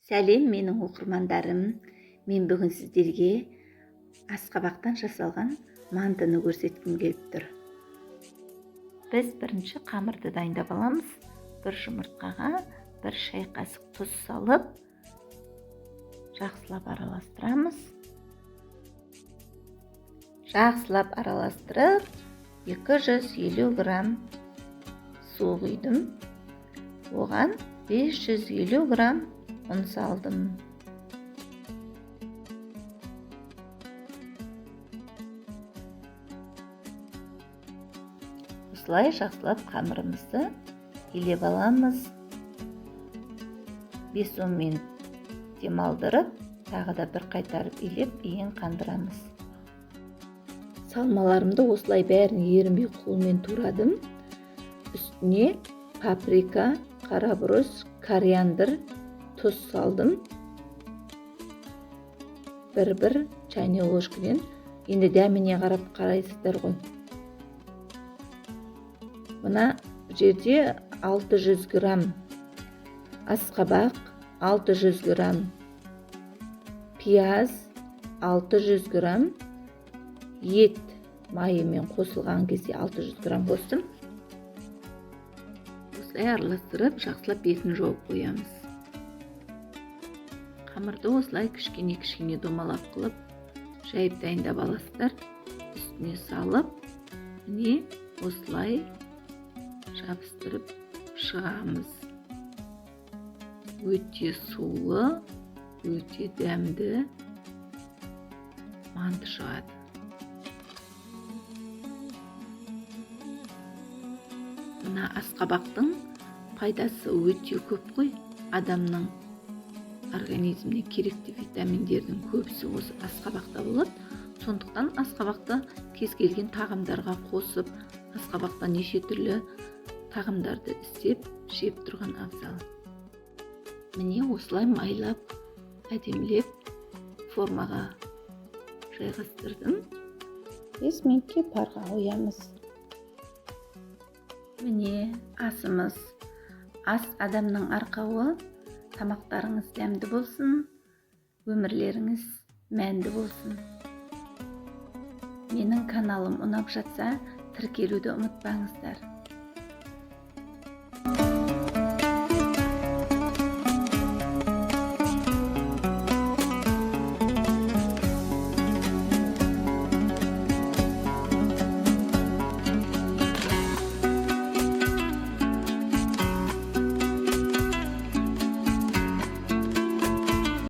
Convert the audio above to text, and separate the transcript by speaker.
Speaker 1: Сәлем менің оқырмандарым. Мен бүгін сіздерге асқабақтан жасалған мантыны көрсеткім келіп тұр. Біз бірінші қамырды дайындап аламыз. Бір жұмыртқаға бір шай қасық тұз салып, жақсылап араластырамыз. Жақсылап араластырып, 250 грамм су құйдым. Оған 550 грамм ұн салдым. Осылай жақсылап қамырымызды илеп аламыз. 5-10 минут демалдырып, тағы да бір қайтарып илеп, иін қандырамыз. Салмаларымды осылай бәрін ерімей қолмен турадым. Үстіне паприка, қарабұрыс, кориандр, тұз салдым. Бір чайный ложкадан. Енді дәміне қарап қарайсыздар ғой. Мына жерде 600 грамм асқабақ, 600 грамм пияз, 600 грамм ет майымен қосылған кезде 600 грамм қостым. Осылай араластырып, жақсылап бетін жауып қоямыз. Қамырды осылай кішкене домалап қылып, жайып дайындап аласыздар. Үстіне салып, міне осылай жабыстырып шығамыз. Өте сулы, өте дәмді манты шығады. Мына асқабақтың пайдасы өте көп қой. Адамның организміне керекті витаминдердің көбісі осы асқабақта болады. Сондықтан асқабақты кез келген тағамдарға қосып, асқабақтан неше түрлі тағамдарды істеп, жеп тұрған абзал. Міне осылай майлап, әдемілеп формаға жайғастырдым. 5 минутке парға қоямыз. Міне асымыз. Ас адамның арқауы. Тамақтарыңыз дәмді болсын, өмірлеріңіз мәнді болсын. Менің каналым ұнап жатса, тіркелуді ұмытпаңыздар.